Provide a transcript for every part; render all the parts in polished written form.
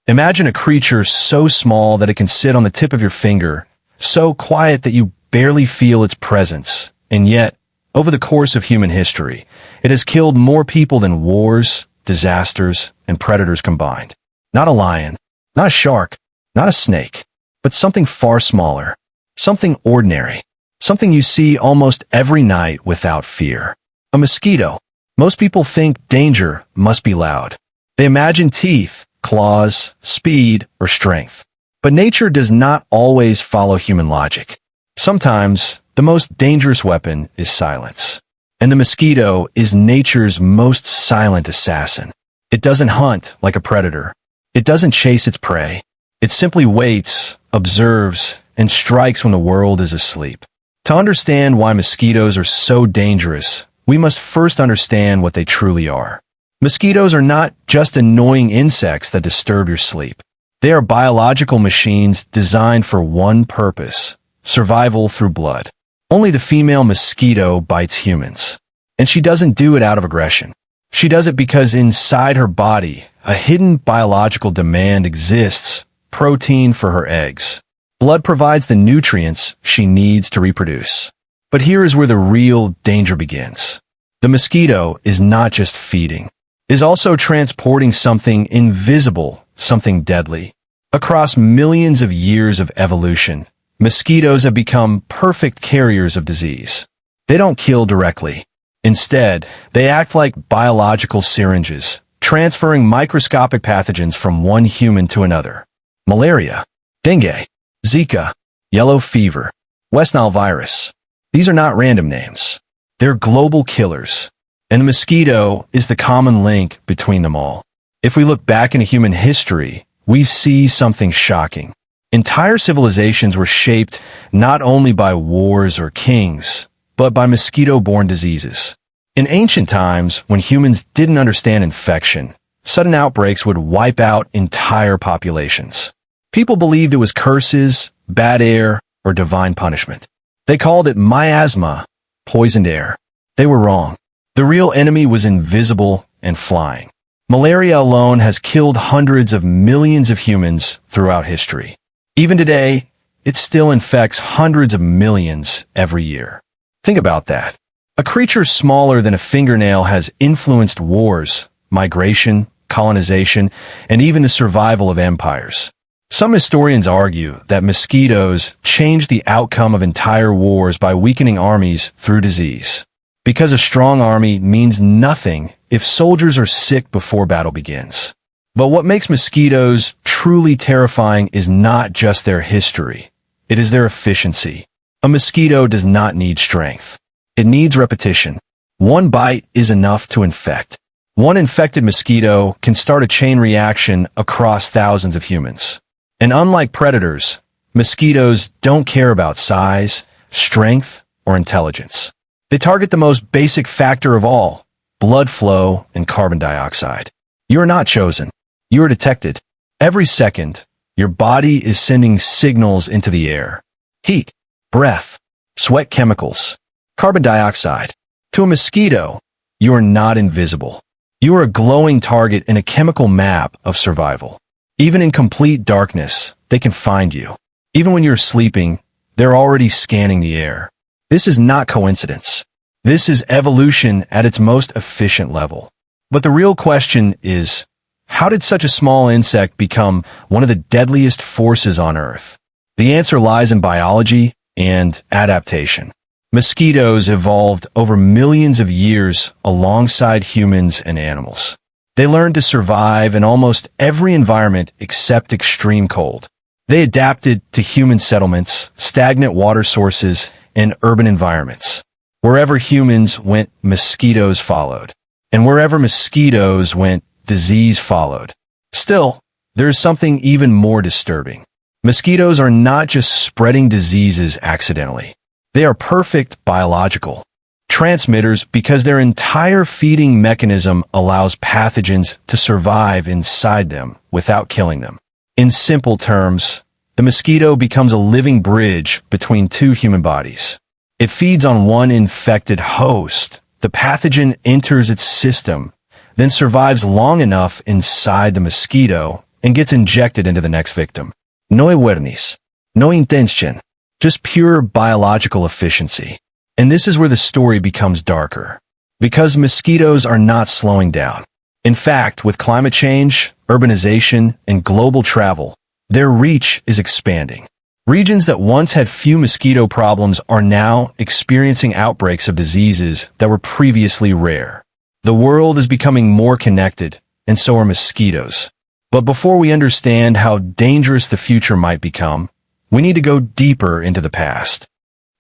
Imagine a creature so small that it can sit on the tip of your finger, so quiet that you barely feel its presence, and yet, over the course of human history, it has killed more people than wars, disasters, and predators combined. Not a lion, not a shark, not a snake, but something far smaller, something ordinary, something you see almost every night without fear. A mosquito. Most people think danger must be loud. They imagine teeth, claws, speed, or strength. But nature does not always follow human logic. Sometimes, the most dangerous weapon is silence. And the mosquito is nature's most silent assassin. It doesn't hunt like a predator. It doesn't chase its prey. It simply waits, observes, and strikes when the world is asleep. To understand why mosquitoes are so dangerous, we must first understand what they truly are. Mosquitoes are not just annoying insects that disturb your sleep. They are biological machines designed for one purpose: survival through blood. Only the female mosquito bites humans. And she doesn't do it out of aggression. She does it because inside her body, a hidden biological demand exists: protein for her eggs. Blood provides the nutrients she needs to reproduce. But here is where the real danger begins. The mosquito is not just feeding. It is also transporting something invisible, something deadly. Across millions of years of evolution, mosquitoes have become perfect carriers of disease. They don't kill directly. Instead, they act like biological syringes, transferring microscopic pathogens from one human to another. Malaria, dengue, Zika, yellow fever, West Nile virus. These are not random names. They're global killers. And the mosquito is the common link between them all. If we look back into human history, we see something shocking. Entire civilizations were shaped not only by wars or kings, but by mosquito-borne diseases. In ancient times, when humans didn't understand infection, sudden outbreaks would wipe out entire populations. People believed it was curses, bad air, or divine punishment. They called it miasma, poisoned air. They were wrong. The real enemy was invisible and flying. Malaria alone has killed hundreds of millions of humans throughout history. Even today, it still infects hundreds of millions every year. Think about that. A creature smaller than a fingernail has influenced wars, migration, colonization, and even the survival of empires. Some historians argue that mosquitoes changed the outcome of entire wars by weakening armies through disease. Because a strong army means nothing if soldiers are sick before battle begins. But what makes mosquitoes truly terrifying is not just their history. It is their efficiency. A mosquito does not need strength. It needs repetition. One bite is enough to infect. One infected mosquito can start a chain reaction across thousands of humans. And unlike predators, mosquitoes don't care about size, strength, or intelligence. They target the most basic factor of all: blood flow and carbon dioxide. You are not chosen. You are detected. Every second, your body is sending signals into the air: heat, breath, sweat chemicals, carbon dioxide. To a mosquito, you are not invisible. You are a glowing target in a chemical map of survival. Even in complete darkness, they can find you. Even when you're sleeping, they're already scanning the air. This is not coincidence. This is evolution at its most efficient level. But the real question is, how did such a small insect become one of the deadliest forces on Earth? The answer lies in biology and adaptation. Mosquitoes evolved over millions of years alongside humans and animals. They learned to survive in almost every environment except extreme cold. They adapted to human settlements, stagnant water sources, and urban environments. Wherever humans went, mosquitoes followed. And wherever mosquitoes went, disease followed. Still, there is something even more disturbing. Mosquitoes are not just spreading diseases accidentally. They are perfect biological transmitters because their entire feeding mechanism allows pathogens to survive inside them without killing them. In simple terms, the mosquito becomes a living bridge between two human bodies. It feeds on one infected host. The pathogen enters its system, then survives long enough inside the mosquito and gets injected into the next victim. No awareness, no intention, just pure biological efficiency. And this is where the story becomes darker. Because mosquitoes are not slowing down. In fact, with climate change, urbanization, and global travel, their reach is expanding. Regions that once had few mosquito problems are now experiencing outbreaks of diseases that were previously rare. The world is becoming more connected, and so are mosquitoes. But before we understand how dangerous the future might become, we need to go deeper into the past.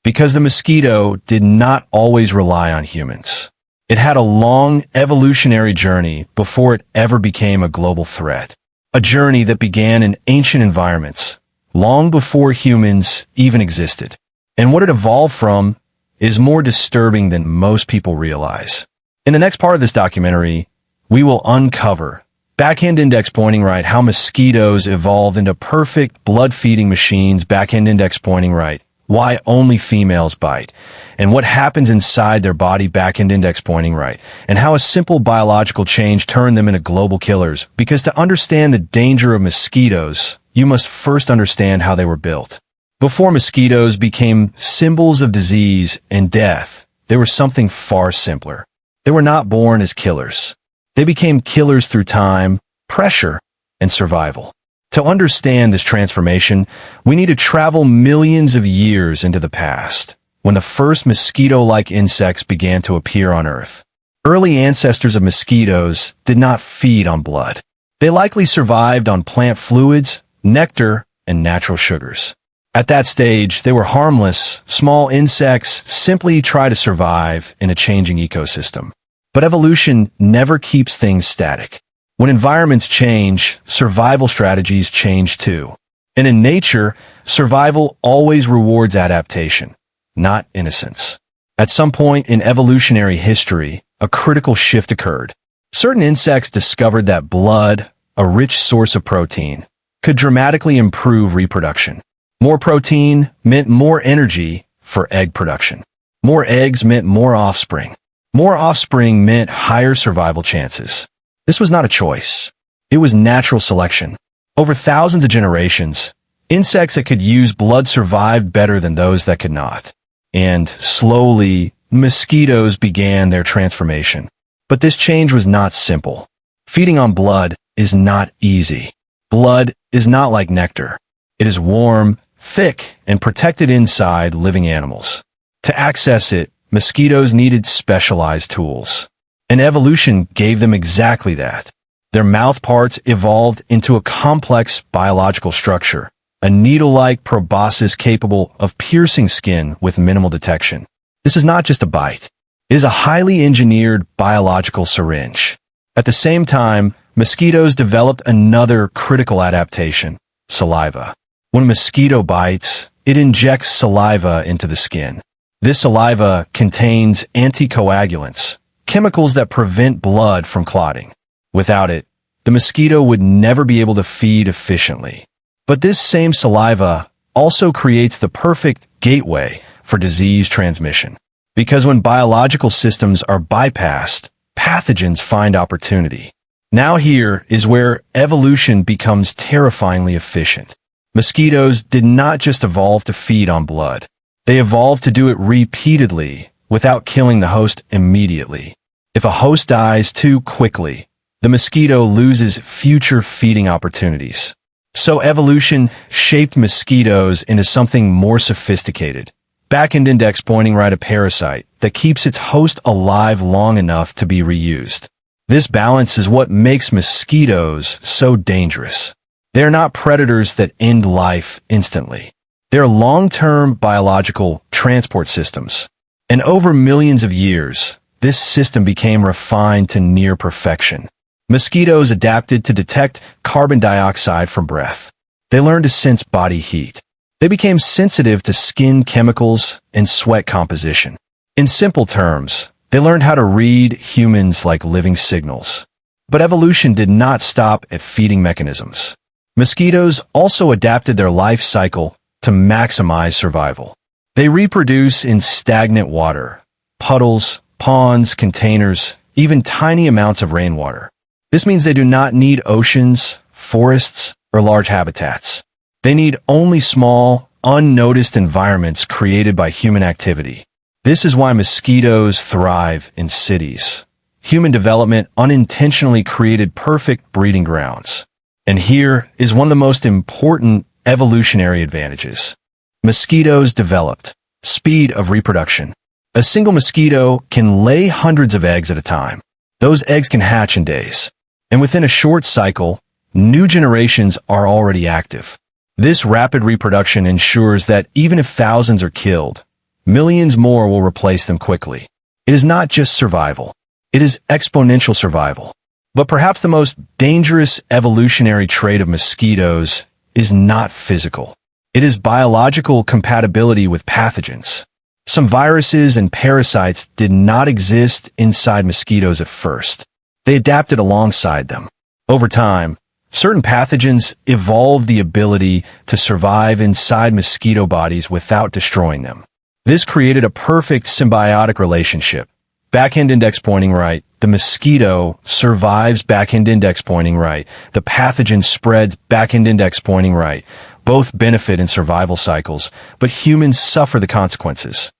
Because the mosquito did not always rely on humans. It had a long evolutionary journey before it ever became a global threat. A journey that began in ancient environments, long before humans even existed. And what it evolved from is more disturbing than most people realize. In the next part of this documentary, we will uncover, backhand index pointing right, how mosquitoes evolved into perfect blood-feeding machines, backhand index pointing right, why only females bite, and what happens inside their body, backhand index pointing right, and how a simple biological change turned them into global killers. Because to understand the danger of mosquitoes, you must first understand how they were built. Before mosquitoes became symbols of disease and death, they were something far simpler. They were not born as killers. They became killers through time, pressure, and survival. To understand this transformation, we need to travel millions of years into the past, when the first mosquito-like insects began to appear on Earth. Early ancestors of mosquitoes did not feed on blood. They likely survived on plant fluids, nectar, and natural sugars. At that stage, they were harmless, small insects simply try to survive in a changing ecosystem. But evolution never keeps things static. When environments change, survival strategies change too. And in nature, survival always rewards adaptation, not innocence. At some point in evolutionary history, a critical shift occurred. Certain insects discovered that blood, a rich source of protein, could dramatically improve reproduction. More protein meant more energy for egg production. More eggs meant more offspring. More offspring meant higher survival chances. This was not a choice. It was natural selection. Over thousands of generations, insects that could use blood survived better than those that could not. And slowly, mosquitoes began their transformation. But this change was not simple. Feeding on blood is not easy. Blood is not like nectar. It is warm, thick, and protected inside living animals. To access it, mosquitoes needed specialized tools. And evolution gave them exactly that. Their mouth parts evolved into a complex biological structure, a needle-like proboscis capable of piercing skin with minimal detection. This is not just a bite. It is a highly engineered biological syringe. At the same time, mosquitoes developed another critical adaptation, saliva. When a mosquito bites, it injects saliva into the skin. This saliva contains anticoagulants, chemicals that prevent blood from clotting. Without it, the mosquito would never be able to feed efficiently. But this same saliva also creates the perfect gateway for disease transmission. Because when biological systems are bypassed, pathogens find opportunity. Now here is where evolution becomes terrifyingly efficient. Mosquitoes did not just evolve to feed on blood. They evolved to do it repeatedly, without killing the host immediately. If a host dies too quickly, the mosquito loses future feeding opportunities. So evolution shaped mosquitoes into something more sophisticated. Back-end index pointing right, a parasite that keeps its host alive long enough to be reused. This balance is what makes mosquitoes so dangerous. They are not predators that end life instantly. They are long-term biological transport systems. And over millions of years, this system became refined to near perfection. Mosquitoes adapted to detect carbon dioxide from breath. They learned to sense body heat. They became sensitive to skin chemicals and sweat composition. In simple terms, they learned how to read humans like living signals. But evolution did not stop at feeding mechanisms. Mosquitoes also adapted their life cycle to maximize survival. They reproduce in stagnant water, puddles, ponds, containers, even tiny amounts of rainwater. This means they do not need oceans, forests, or large habitats. They need only small, unnoticed environments created by human activity. This is why mosquitoes thrive in cities. Human development unintentionally created perfect breeding grounds. And here is one of the most important evolutionary advantages. Mosquitoes developed speed of reproduction. A single mosquito can lay hundreds of eggs at a time. Those eggs can hatch in days. And within a short cycle, new generations are already active. This rapid reproduction ensures that even if thousands are killed, millions more will replace them quickly. It is not just survival. It is exponential survival. But perhaps the most dangerous evolutionary trait of mosquitoes is not physical. It is biological compatibility with pathogens. Some viruses and parasites did not exist inside mosquitoes at first. They adapted alongside them. Over time, certain pathogens evolved the ability to survive inside mosquito bodies without destroying them. This created a perfect symbiotic relationship. Backhand index pointing right. The mosquito survives backhand index pointing right. The pathogen spreads backhand index pointing right. Both benefit in survival cycles, but humans suffer the consequences.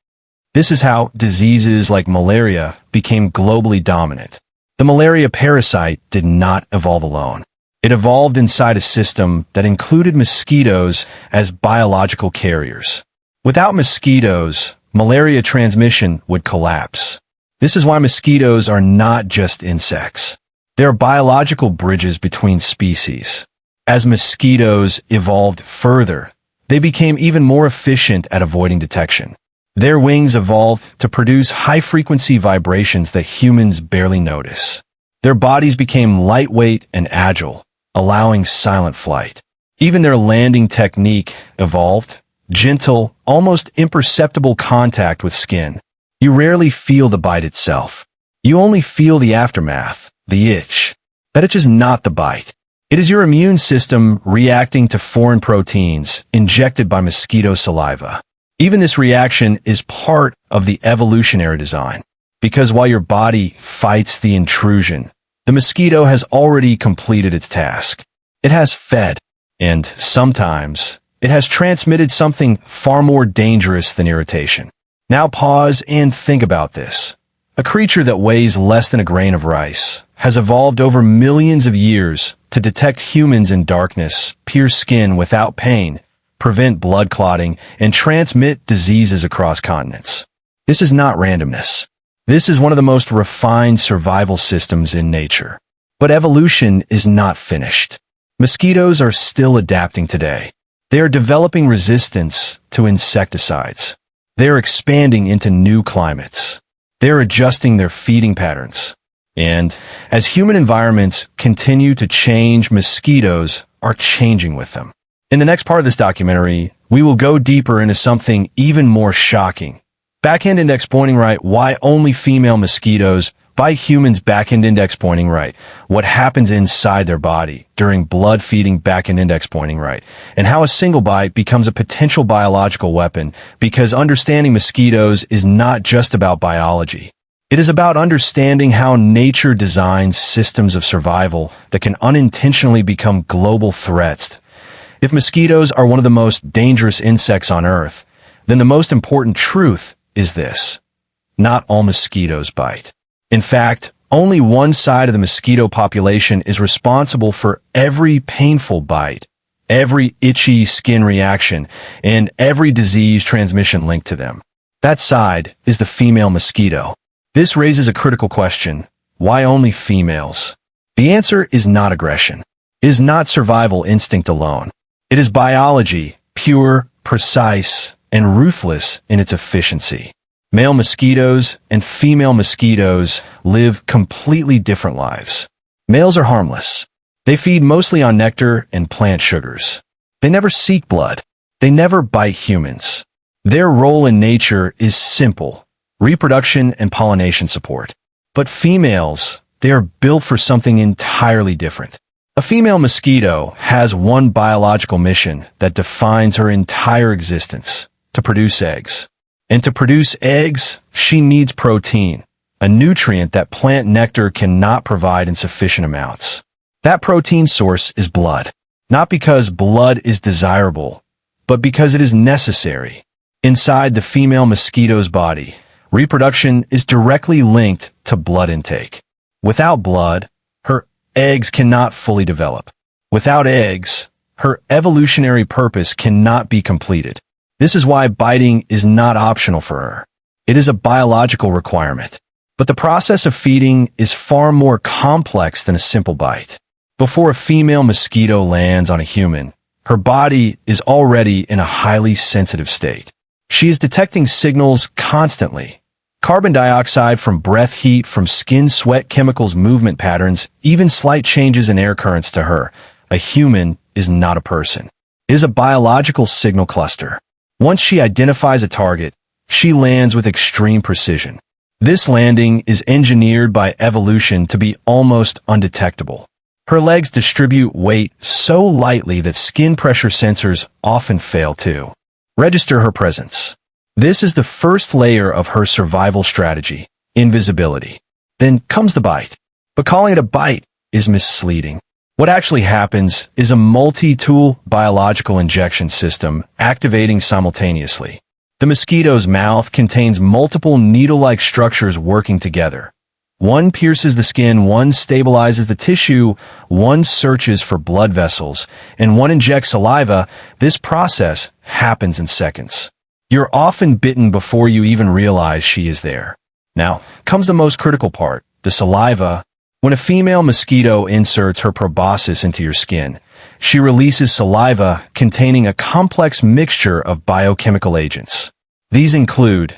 This is how diseases like malaria became globally dominant. The malaria parasite did not evolve alone. It evolved inside a system that included mosquitoes as biological carriers. Without mosquitoes, malaria transmission would collapse. This is why mosquitoes are not just insects. They are biological bridges between species. As mosquitoes evolved further, they became even more efficient at avoiding detection. Their wings evolved to produce high-frequency vibrations that humans barely notice. Their bodies became lightweight and agile, allowing silent flight. Even their landing technique evolved, gentle, almost imperceptible contact with skin. You rarely feel the bite itself. You only feel the aftermath, the itch. That itch is not the bite. It is your immune system reacting to foreign proteins injected by mosquito saliva. Even this reaction is part of the evolutionary design, because while your body fights the intrusion, the mosquito has already completed its task. It has fed, and sometimes it has transmitted something far more dangerous than irritation. Now pause and think about this. A creature that weighs less than a grain of rice has evolved over millions of years to detect humans in darkness, pierce skin without pain, prevent blood clotting, and transmit diseases across continents. This is not randomness. This is one of the most refined survival systems in nature. But evolution is not finished. Mosquitoes are still adapting today. They are developing resistance to insecticides. They are expanding into new climates. They are adjusting their feeding patterns. And as human environments continue to change, mosquitoes are changing with them. In the next part of this documentary, we will go deeper into something even more shocking. Backhand index pointing right, why only female mosquitoes bite humans. Backhand index pointing right, what happens inside their body during blood feeding. Backhand index pointing right, and how a single bite becomes a potential biological weapon, because understanding mosquitoes is not just about biology. It is about understanding how nature designs systems of survival that can unintentionally become global threats. If mosquitoes are one of the most dangerous insects on Earth, then the most important truth is this: not all mosquitoes bite. In fact, only one side of the mosquito population is responsible for every painful bite, every itchy skin reaction, and every disease transmission linked to them. That side is the female mosquito. This raises a critical question: why only females? The answer is not aggression. It is not survival instinct alone. It is biology, pure, precise, and ruthless in its efficiency. Male mosquitoes and female mosquitoes live completely different lives. Males are harmless. They feed mostly on nectar and plant sugars. They never seek blood. They never bite humans. Their role in nature is simple: reproduction and pollination support. But females, they are built for something entirely different. A female mosquito has one biological mission that defines her entire existence: to produce eggs. And to produce eggs, she needs protein, a nutrient that plant nectar cannot provide in sufficient amounts. That protein source is blood. Not because blood is desirable, but because it is necessary. Inside the female mosquito's body, reproduction is directly linked to blood intake. Without blood, her eggs cannot fully develop. Without eggs, her evolutionary purpose cannot be completed. This is why biting is not optional for her. It is a biological requirement. But the process of feeding is far more complex than a simple bite. Before a female mosquito lands on a human, her body is already in a highly sensitive state. She is detecting signals constantly. Carbon dioxide from breath heat, from skin sweat chemicals, movement patterns, even slight changes in air currents. To her, a human is not a person. It is a biological signal cluster. Once she identifies a target, she lands with extreme precision. This landing is engineered by evolution to be almost undetectable. Her legs distribute weight so lightly that skin pressure sensors often fail to register her presence. This is the first layer of her survival strategy, invisibility. Then comes the bite. But calling it a bite is misleading. What actually happens is a multi-tool biological injection system activating simultaneously. The mosquito's mouth contains multiple needle-like structures working together. One pierces the skin, one stabilizes the tissue, one searches for blood vessels, and one injects saliva. This process happens in seconds. You're often bitten before you even realize she is there. Now comes the most critical part, the saliva. When a female mosquito inserts her proboscis into your skin, she releases saliva containing a complex mixture of biochemical agents. These include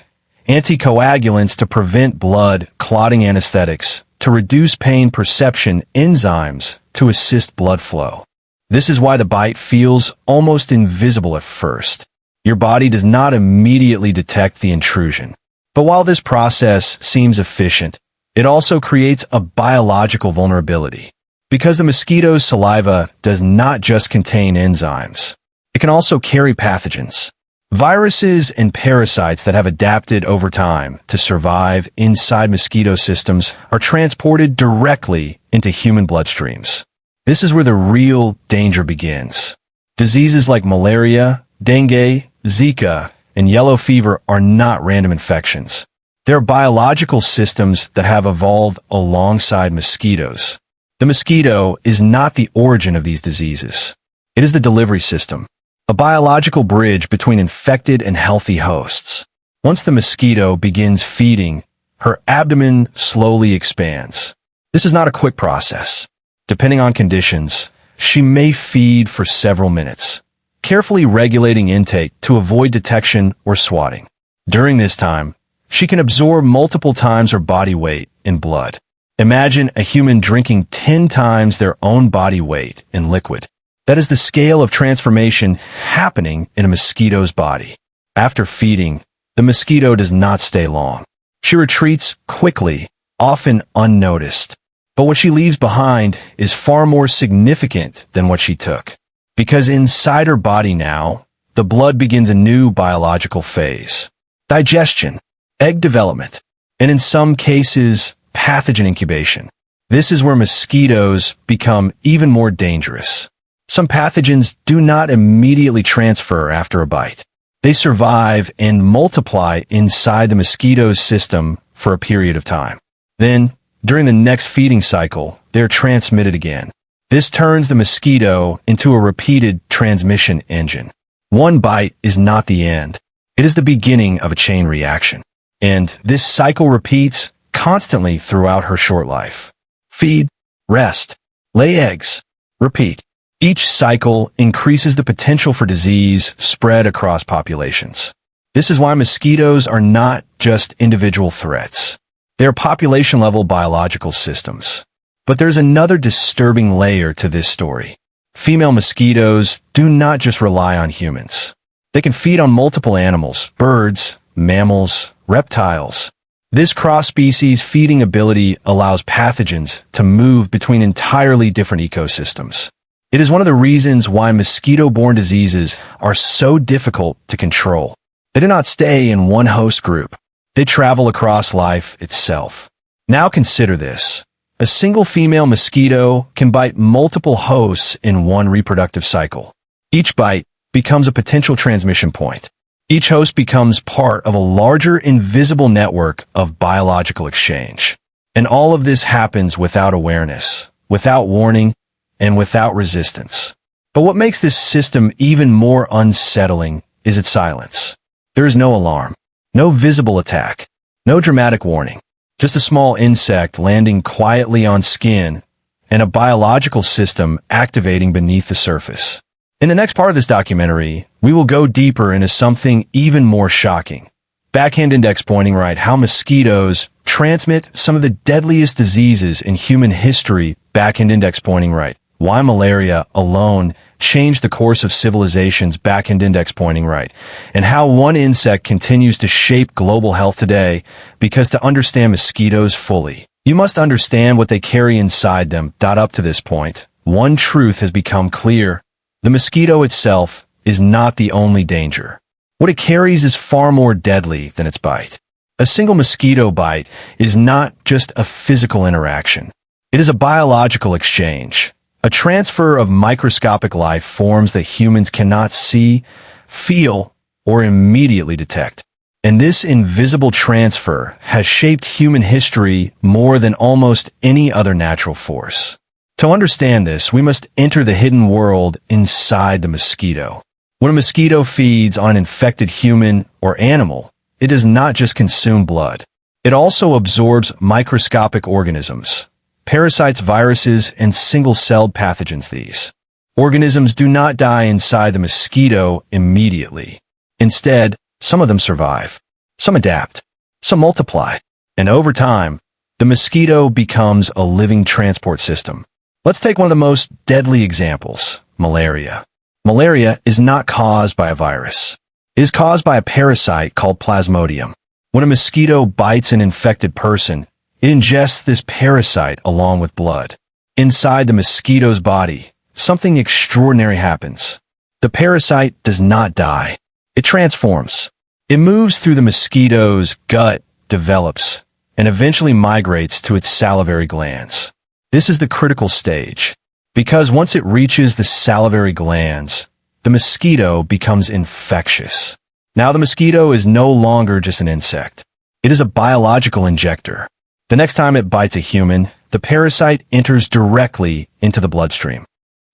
anticoagulants to prevent blood clotting, anesthetics to reduce pain perception, enzymes to assist blood flow. This is why the bite feels almost invisible at first. Your body does not immediately detect the intrusion. But while this process seems efficient, it also creates a biological vulnerability. Because the mosquito's saliva does not just contain enzymes, it can also carry pathogens. Viruses and parasites that have adapted over time to survive inside mosquito systems are transported directly into human bloodstreams. This is where the real danger begins. Diseases like malaria, dengue, Zika, and yellow fever are not random infections. They're biological systems that have evolved alongside mosquitoes. The mosquito is not the origin of these diseases. It is the delivery system, a biological bridge between infected and healthy hosts. Once the mosquito begins feeding, her abdomen slowly expands. This is not a quick process. Depending on conditions, she may feed for several minutes, carefully regulating intake to avoid detection or swatting. During this time, she can absorb multiple times her body weight in blood. Imagine a human drinking 10 times their own body weight in liquid. That is the scale of transformation happening in a mosquito's body. After feeding, the mosquito does not stay long. She retreats quickly, often unnoticed. But what she leaves behind is far more significant than what she took. Because inside her body now, the blood begins a new biological phase. Digestion, egg development, and in some cases, pathogen incubation. This is where mosquitoes become even more dangerous. Some pathogens do not immediately transfer after a bite. They survive and multiply inside the mosquito's system for a period of time. Then, during the next feeding cycle, they're transmitted again. This turns the mosquito into a repeated transmission engine. One bite is not the end. It is the beginning of a chain reaction. And this cycle repeats constantly throughout her short life. Feed, rest, lay eggs, repeat. Each cycle increases the potential for disease spread across populations. This is why mosquitoes are not just individual threats. They are population-level biological systems. But there's another disturbing layer to this story. Female mosquitoes do not just rely on humans. They can feed on multiple animals, birds, mammals, reptiles. This cross-species feeding ability allows pathogens to move between entirely different ecosystems. It is one of the reasons why mosquito-borne diseases are so difficult to control. They do not stay in one host group. They travel across life itself. Now consider this. A single female mosquito can bite multiple hosts in one reproductive cycle. Each bite becomes a potential transmission point. Each host becomes part of a larger invisible network of biological exchange. And all of this happens without awareness, without warning, and without resistance. But what makes this system even more unsettling is its silence. There is no alarm, no visible attack, no dramatic warning. Just a small insect landing quietly on skin and a biological system activating beneath the surface. In the next part of this documentary, we will go deeper into something even more shocking. Backhand index pointing right, how mosquitoes transmit some of the deadliest diseases in human history. Backhand index pointing right. Why malaria alone changed the course of civilizations. Backhand index pointing right. And how one insect continues to shape global health today, because to understand mosquitoes fully, you must understand what they carry inside them. Up to this point, one truth has become clear. The mosquito itself is not the only danger. What it carries is far more deadly than its bite. A single mosquito bite is not just a physical interaction. It is a biological exchange, a transfer of microscopic life forms that humans cannot see, feel, or immediately detect. And this invisible transfer has shaped human history more than almost any other natural force. To understand this, we must enter the hidden world inside the mosquito. When a mosquito feeds on an infected human or animal, it does not just consume blood. It also absorbs microscopic organisms, parasites, viruses, and single-celled pathogens. These organisms do not die inside the mosquito immediately. Instead, some of them survive, some adapt, some multiply, and over time, the mosquito becomes a living transport system. Let's take one of the most deadly examples, malaria. Malaria is not caused by a virus. It is caused by a parasite called Plasmodium. When a mosquito bites an infected person, it ingests this parasite along with blood. Inside the mosquito's body, something extraordinary happens. The parasite does not die. It transforms. It moves through the mosquito's gut, develops, and eventually migrates to its salivary glands. This is the critical stage, because once it reaches the salivary glands, the mosquito becomes infectious. Now the mosquito is no longer just an insect. It is a biological injector. The next time it bites a human, the parasite enters directly into the bloodstream.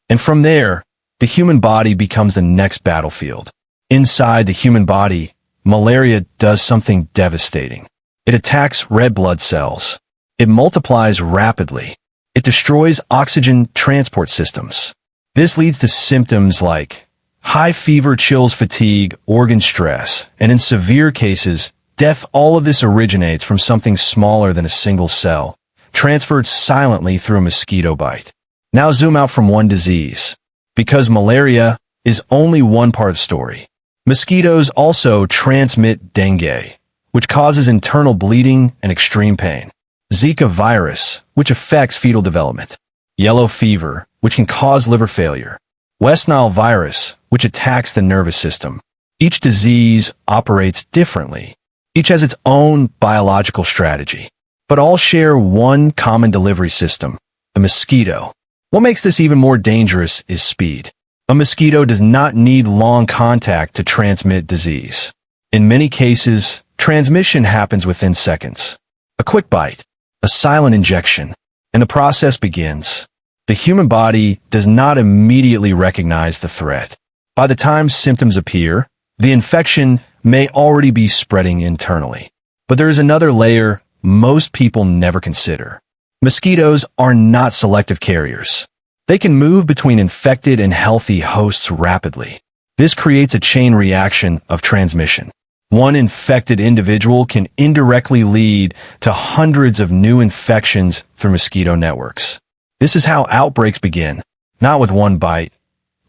And from there, the human body becomes the next battlefield. Inside the human body, malaria does something devastating. It attacks red blood cells. It multiplies rapidly. It destroys oxygen transport systems. This leads to symptoms like high fever, chills, fatigue, organ stress, and in severe cases, death. All of this originates from something smaller than a single cell, transferred silently through a mosquito bite. Now zoom out from one disease. Because malaria is only one part of the story. Mosquitoes also transmit dengue, which causes internal bleeding and extreme pain. Zika virus, which affects fetal development. Yellow fever, which can cause liver failure. West Nile virus, which attacks the nervous system. Each disease operates differently. Each has its own biological strategy, but all share one common delivery system, the mosquito. What makes this even more dangerous is speed. A mosquito does not need long contact to transmit disease. In many cases, transmission happens within seconds. A quick bite, a silent injection, and the process begins. The human body does not immediately recognize the threat. By the time symptoms appear, the infection may already be spreading internally. But there is another layer most people never consider. Mosquitoes are not selective carriers. They can move between infected and healthy hosts rapidly. This creates a chain reaction of transmission. One infected individual can indirectly lead to hundreds of new infections through mosquito networks. This is how outbreaks begin, not with one bite,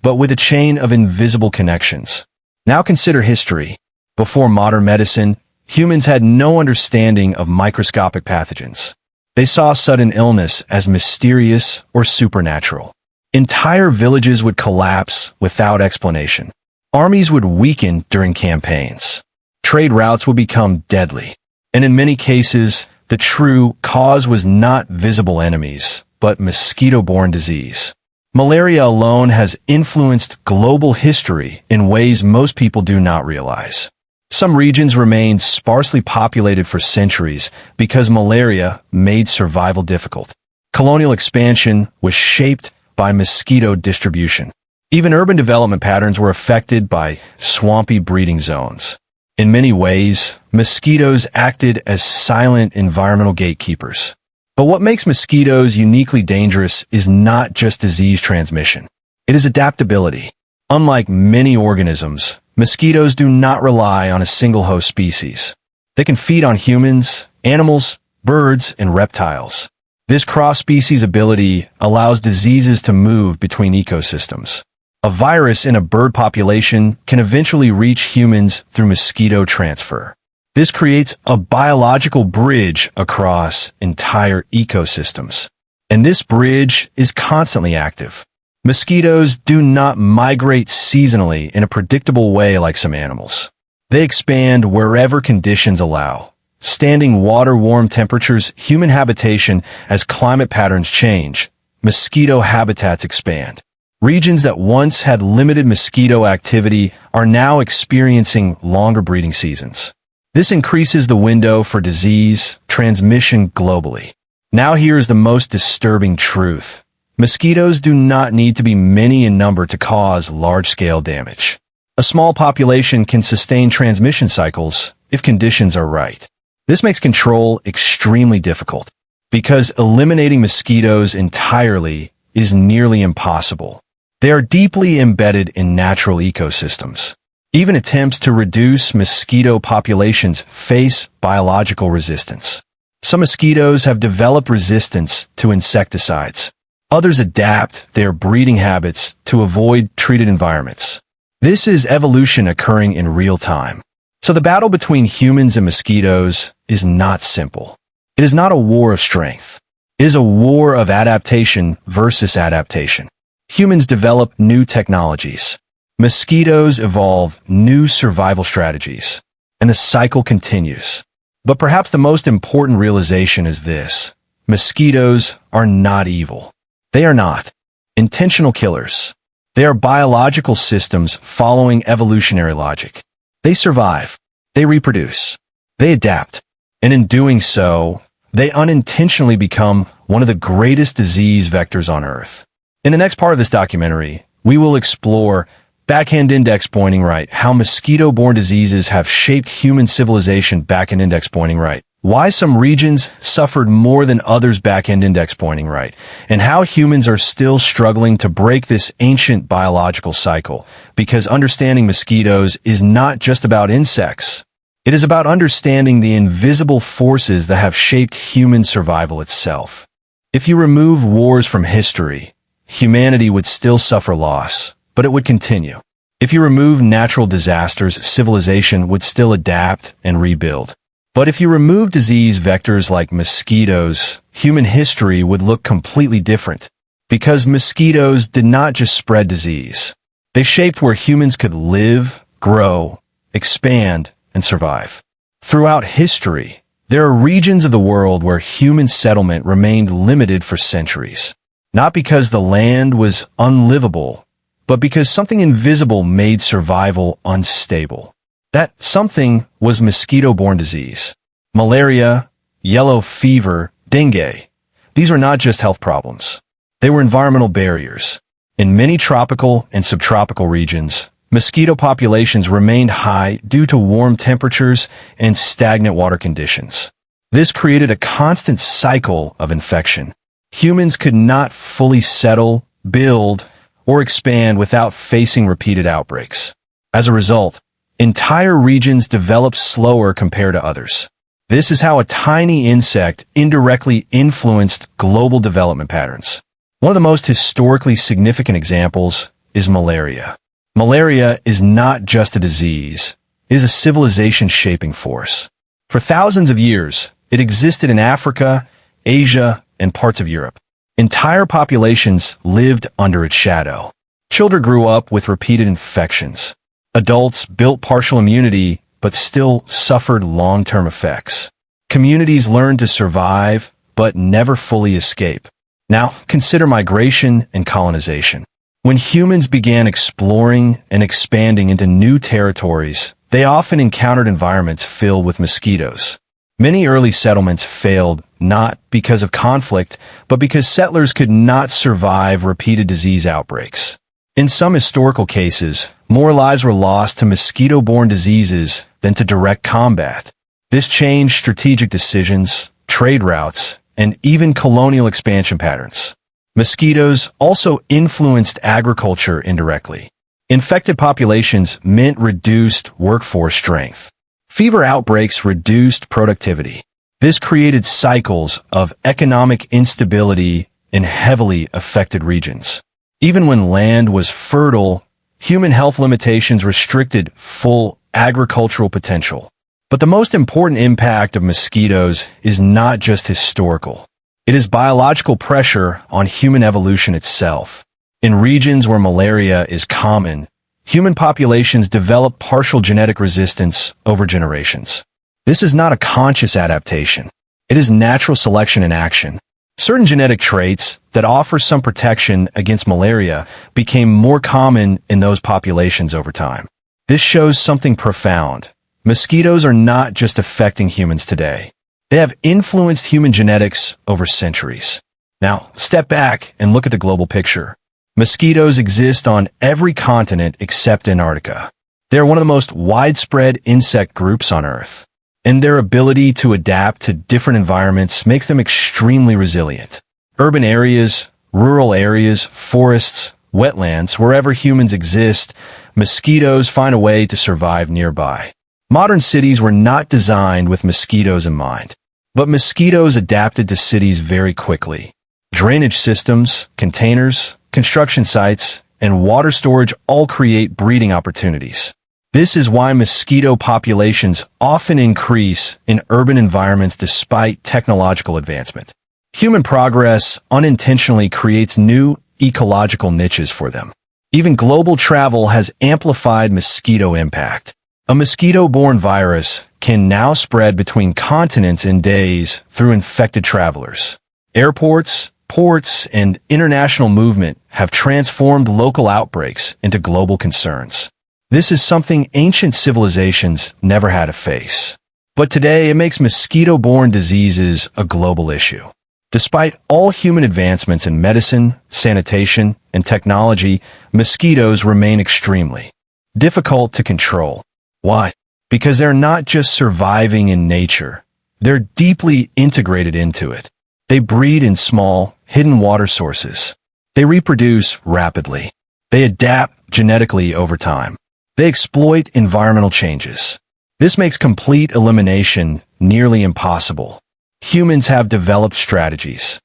but with a chain of invisible connections. Now consider history. Before modern medicine, humans had no understanding of microscopic pathogens. They saw sudden illness as mysterious or supernatural. Entire villages would collapse without explanation. Armies would weaken during campaigns. Trade routes would become deadly. And in many cases, the true cause was not visible enemies, but mosquito-borne disease. Malaria alone has influenced global history in ways most people do not realize. Some regions remained sparsely populated for centuries because malaria made survival difficult. Colonial expansion was shaped by mosquito distribution. Even urban development patterns were affected by swampy breeding zones. In many ways, mosquitoes acted as silent environmental gatekeepers. But what makes mosquitoes uniquely dangerous is not just disease transmission. It is adaptability. Unlike many organisms, mosquitoes do not rely on a single host species. They can feed on humans, animals, birds, and reptiles. This cross-species ability allows diseases to move between ecosystems. A virus in a bird population can eventually reach humans through mosquito transfer. This creates a biological bridge across entire ecosystems. And this bridge is constantly active. Mosquitoes do not migrate seasonally in a predictable way like some animals. They expand wherever conditions allow. Standing water-warm temperatures, human habitation as climate patterns change, mosquito habitats expand. Regions that once had limited mosquito activity are now experiencing longer breeding seasons. This increases the window for disease transmission globally. Now here's the most disturbing truth. Mosquitoes do not need to be many in number to cause large-scale damage. A small population can sustain transmission cycles if conditions are right. This makes control extremely difficult because eliminating mosquitoes entirely is nearly impossible. They are deeply embedded in natural ecosystems. Even attempts to reduce mosquito populations face biological resistance. Some mosquitoes have developed resistance to insecticides. Others adapt their breeding habits to avoid treated environments. This is evolution occurring in real time. So the battle between humans and mosquitoes is not simple. It is not a war of strength. It is a war of adaptation versus adaptation. Humans develop new technologies. Mosquitoes evolve new survival strategies. And the cycle continues. But perhaps the most important realization is this. Mosquitoes are not evil. They are not intentional killers. They are biological systems following evolutionary logic. They survive. They reproduce. They adapt. And in doing so, they unintentionally become one of the greatest disease vectors on Earth. In the next part of this documentary, we will explore backhand index pointing right, how mosquito-borne diseases have shaped human civilization backhand index pointing right, why some regions suffered more than others backhand index pointing right, and how humans are still struggling to break this ancient biological cycle, because understanding mosquitoes is not just about insects. It is about understanding the invisible forces that have shaped human survival itself. If you remove wars from history, humanity would still suffer loss, but it would continue. If you remove natural disasters, civilization would still adapt and rebuild. But if you remove disease vectors like mosquitoes, human history would look completely different. Because mosquitoes did not just spread disease. They shaped where humans could live, grow, expand, and survive. Throughout history, there are regions of the world where human settlement remained limited for centuries. Not because the land was unlivable, but because something invisible made survival unstable. That something was mosquito-borne disease. Malaria, yellow fever, dengue. These were not just health problems. They were environmental barriers. In many tropical and subtropical regions, mosquito populations remained high due to warm temperatures and stagnant water conditions. This created a constant cycle of infection. Humans could not fully settle, build, or expand without facing repeated outbreaks. As a result, entire regions developed slower compared to others. This is how a tiny insect indirectly influenced global development patterns. One of the most historically significant examples is malaria. Malaria is not just a disease, it is a civilization-shaping force. For thousands of years, it existed in Africa, Asia, and parts of Europe. Entire populations lived under its shadow. Children grew up with repeated infections. Adults built partial immunity, but still suffered long-term effects. Communities learn to survive, but never fully escape. Now, consider migration and colonization. When humans began exploring and expanding into new territories, they often encountered environments filled with mosquitoes. Many early settlements failed not because of conflict, but because settlers could not survive repeated disease outbreaks. In some historical cases, more lives were lost to mosquito-borne diseases than to direct combat. This changed strategic decisions, trade routes, and even colonial expansion patterns. Mosquitoes also influenced agriculture indirectly. Infected populations meant reduced workforce strength. Fever outbreaks reduced productivity. This created cycles of economic instability in heavily affected regions. Even when land was fertile, human health limitations restricted full agricultural potential. But the most important impact of mosquitoes is not just historical. It is biological pressure on human evolution itself. In regions where malaria is common, human populations develop partial genetic resistance over generations. This is not a conscious adaptation. It is natural selection in action. Certain genetic traits that offer some protection against malaria became more common in those populations over time. This shows something profound. Mosquitoes are not just affecting humans today. They have influenced human genetics over centuries. Now, step back and look at the global picture. Mosquitoes exist on every continent except Antarctica. They are one of the most widespread insect groups on Earth, and their ability to adapt to different environments makes them extremely resilient. Urban areas, rural areas, forests, wetlands, wherever humans exist, mosquitoes find a way to survive nearby. Modern cities were not designed with mosquitoes in mind, but mosquitoes adapted to cities very quickly. Drainage systems, containers, construction sites, and water storage all create breeding opportunities. This is why mosquito populations often increase in urban environments despite technological advancement. Human progress unintentionally creates new ecological niches for them. Even global travel has amplified mosquito impact. A mosquito-borne virus can now spread between continents in days through infected travelers. Airports, ports, and international movement have transformed local outbreaks into global concerns. This is something ancient civilizations never had to face. But today, it makes mosquito-borne diseases a global issue. Despite all human advancements in medicine, sanitation, and technology, mosquitoes remain extremely difficult to control. Why? Because they're not just surviving in nature. They're deeply integrated into it. They breed in small, hidden water sources. They reproduce rapidly. They adapt genetically over time. They exploit environmental changes. This makes complete elimination nearly impossible. Humans have developed strategies.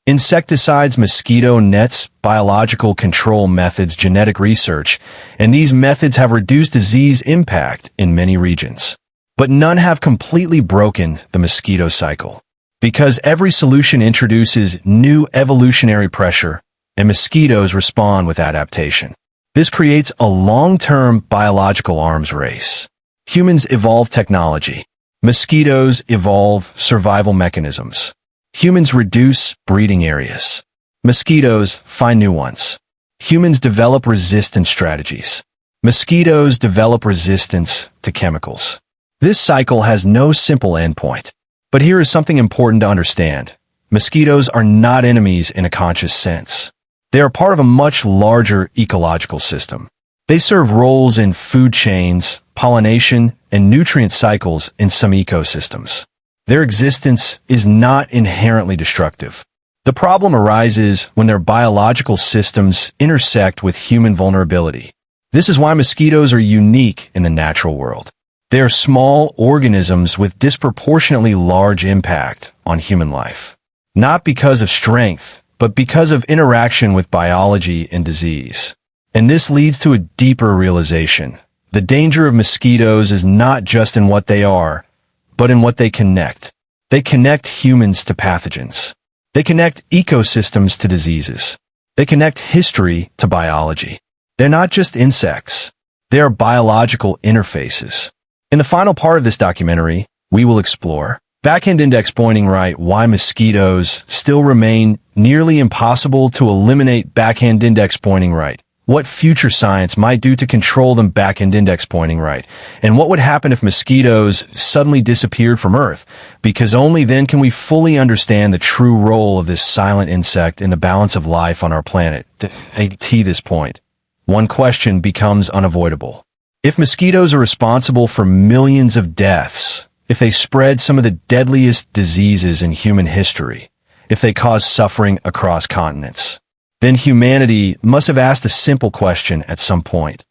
Insecticides, mosquito nets, biological control methods, genetic research, and these methods have reduced disease impact in many regions. But none have completely broken the mosquito cycle. Because every solution introduces new evolutionary pressure, and mosquitoes respond with adaptation. This creates a long-term biological arms race. Humans evolve technology. Mosquitoes evolve survival mechanisms. Humans reduce breeding areas. Mosquitoes find new ones. Humans develop resistance strategies. Mosquitoes develop resistance to chemicals. This cycle has no simple endpoint. But here is something important to understand. Mosquitoes are not enemies in a conscious sense. They are part of a much larger ecological system. They serve roles in food chains, pollination, and nutrient cycles in some ecosystems. Their existence is not inherently destructive. The problem arises when their biological systems intersect with human vulnerability. This is why mosquitoes are unique in the natural world. They are small organisms with disproportionately large impact on human life. Not because of strength, but because of interaction with biology and disease. And this leads to a deeper realization. The danger of mosquitoes is not just in what they are, but in what they connect. They connect humans to pathogens. They connect ecosystems to diseases. They connect history to biology. They're not just insects. They are biological interfaces. In the final part of this documentary, we will explore Backhand index pointing right, why mosquitoes still remain nearly impossible to eliminate backhand index pointing right. What future science might do to control them backhand index pointing right. And what would happen if mosquitoes suddenly disappeared from Earth? Because only then can we fully understand the true role of this silent insect in the balance of life on our planet. At this point, one question becomes unavoidable. If mosquitoes are responsible for millions of deaths, if they spread some of the deadliest diseases in human history, if they cause suffering across continents, then humanity must have asked a simple question at some point.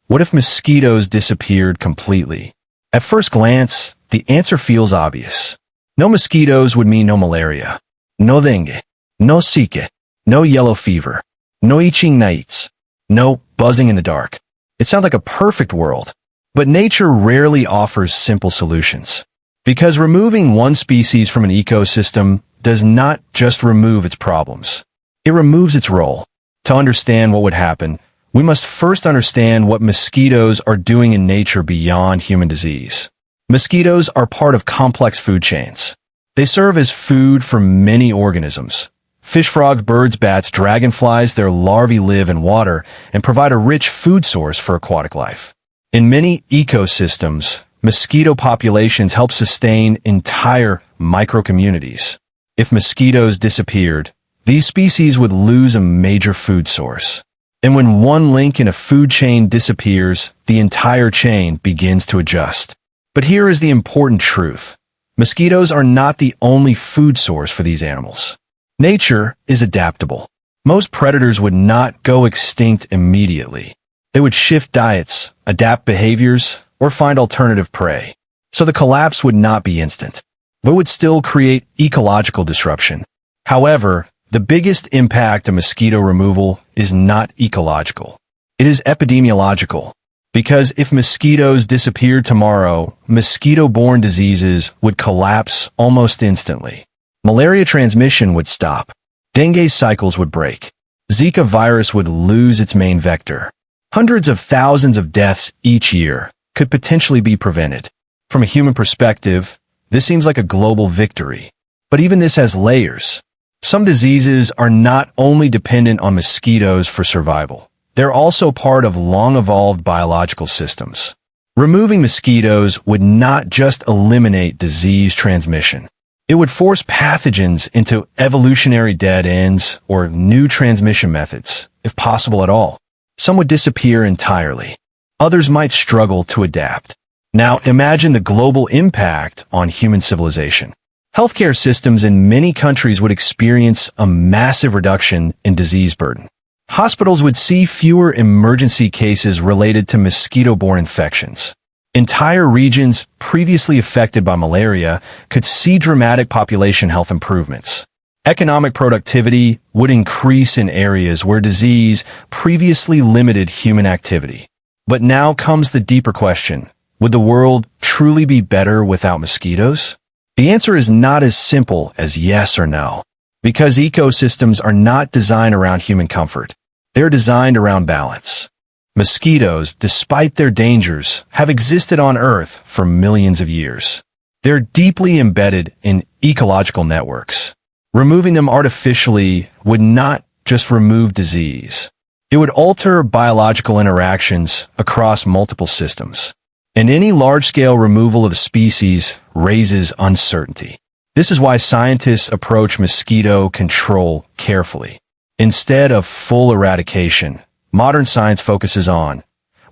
What if mosquitoes disappeared completely? At first glance, the answer feels obvious. No mosquitoes would mean no malaria, no dengue, no Zika, no yellow fever, no itching nights, no buzzing in the dark. It sounds like a perfect world. But nature rarely offers simple solutions. Because removing one species from an ecosystem does not just remove its problems. It removes its role. To understand what would happen, we must first understand what mosquitoes are doing in nature beyond human disease. Mosquitoes are part of complex food chains. They serve as food for many organisms. Fish, frogs, birds, bats, dragonflies, their larvae live in water and provide a rich food source for aquatic life. In many ecosystems, mosquito populations help sustain entire microcommunities. If mosquitoes disappeared, these species would lose a major food source. And when one link in a food chain disappears, the entire chain begins to adjust. But here is the important truth. Mosquitoes are not the only food source for these animals. Nature is adaptable. Most predators would not go extinct immediately. They would shift diets, adapt behaviors, or find alternative prey. So the collapse would not be instant, but would still create ecological disruption. However, the biggest impact of mosquito removal is not ecological. It is epidemiological. Because if mosquitoes disappeared tomorrow, mosquito-borne diseases would collapse almost instantly. Malaria transmission would stop. Dengue cycles would break. Zika virus would lose its main vector. Hundreds of thousands of deaths each year could potentially be prevented. From a human perspective, this seems like a global victory. But even this has layers. Some diseases are not only dependent on mosquitoes for survival. They're also part of long-evolved biological systems. Removing mosquitoes would not just eliminate disease transmission. It would force pathogens into evolutionary dead ends or new transmission methods, if possible at all. Some would disappear entirely. Others might struggle to adapt. Now imagine the global impact on human civilization. Healthcare systems in many countries would experience a massive reduction in disease burden. Hospitals would see fewer emergency cases related to mosquito-borne infections. Entire regions previously affected by malaria could see dramatic population health improvements. Economic productivity would increase in areas where disease previously limited human activity. But now comes the deeper question. Would the world truly be better without mosquitoes? The answer is not as simple as yes or no. Because ecosystems are not designed around human comfort. They're designed around balance. Mosquitoes, despite their dangers, have existed on Earth for millions of years. They're deeply embedded in ecological networks. Removing them artificially would not just remove disease. It would alter biological interactions across multiple systems. And any large-scale removal of a species raises uncertainty. This is why scientists approach mosquito control carefully. Instead of full eradication, modern science focuses on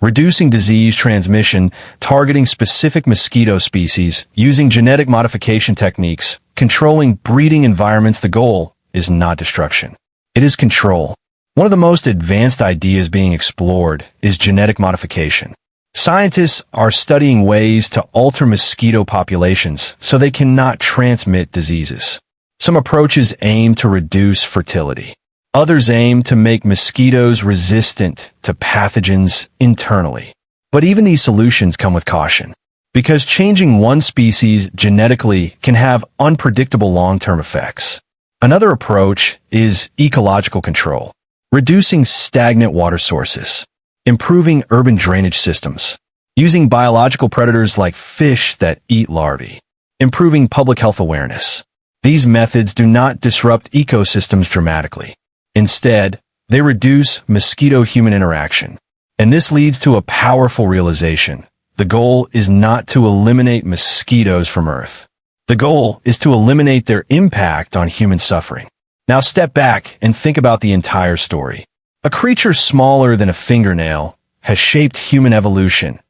reducing disease transmission, targeting specific mosquito species, using genetic modification techniques, controlling breeding environments. The goal is not destruction. It is control. One of the most advanced ideas being explored is genetic modification. Scientists are studying ways to alter mosquito populations so they cannot transmit diseases. Some approaches aim to reduce fertility. Others aim to make mosquitoes resistant to pathogens internally. But even these solutions come with caution, because changing one species genetically can have unpredictable long-term effects. Another approach is ecological control, reducing stagnant water sources, improving urban drainage systems, using biological predators like fish that eat larvae, improving public health awareness. These methods do not disrupt ecosystems dramatically. Instead, they reduce mosquito-human interaction. And this leads to a powerful realization. The goal is not to eliminate mosquitoes from Earth. The goal is to eliminate their impact on human suffering. Now step back and think about the entire story. A creature smaller than a fingernail has shaped human evolution,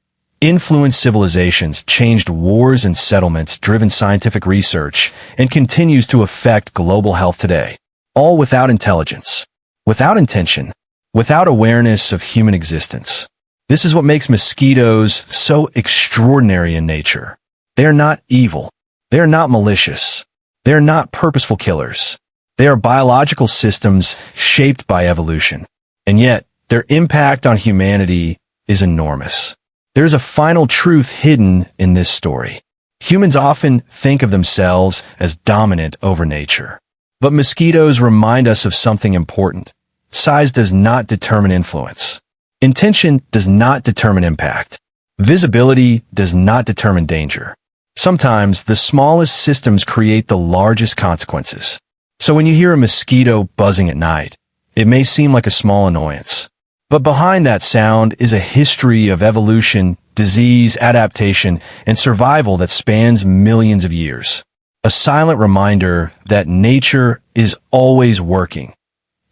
influenced civilizations, changed wars and settlements, driven scientific research, and continues to affect global health today. All without intelligence, without intention, without awareness of human existence. This is what makes mosquitoes so extraordinary in nature. They are not evil. They are not malicious. They are not purposeful killers. They are biological systems shaped by evolution. And yet, their impact on humanity is enormous. There is a final truth hidden in this story. Humans often think of themselves as dominant over nature. But mosquitoes remind us of something important. Size does not determine influence. Intention does not determine impact. Visibility does not determine danger. Sometimes the smallest systems create the largest consequences. So when you hear a mosquito buzzing at night, it may seem like a small annoyance. But behind that sound is a history of evolution, disease, adaptation, and survival that spans millions of years. A silent reminder that nature is always working,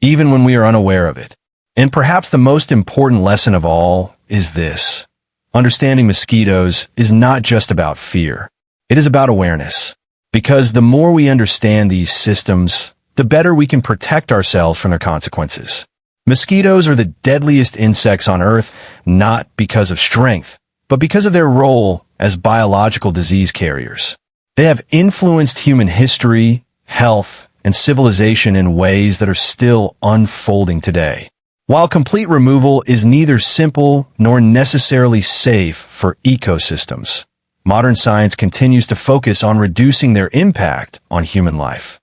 even when we are unaware of it. And perhaps the most important lesson of all is this. Understanding mosquitoes is not just about fear. It is about awareness. Because the more we understand these systems, the better we can protect ourselves from their consequences. Mosquitoes are the deadliest insects on Earth, not because of strength, but because of their role as biological disease carriers. They have influenced human history, health, and civilization in ways that are still unfolding today. While complete removal is neither simple nor necessarily safe for ecosystems, modern science continues to focus on reducing their impact on human life.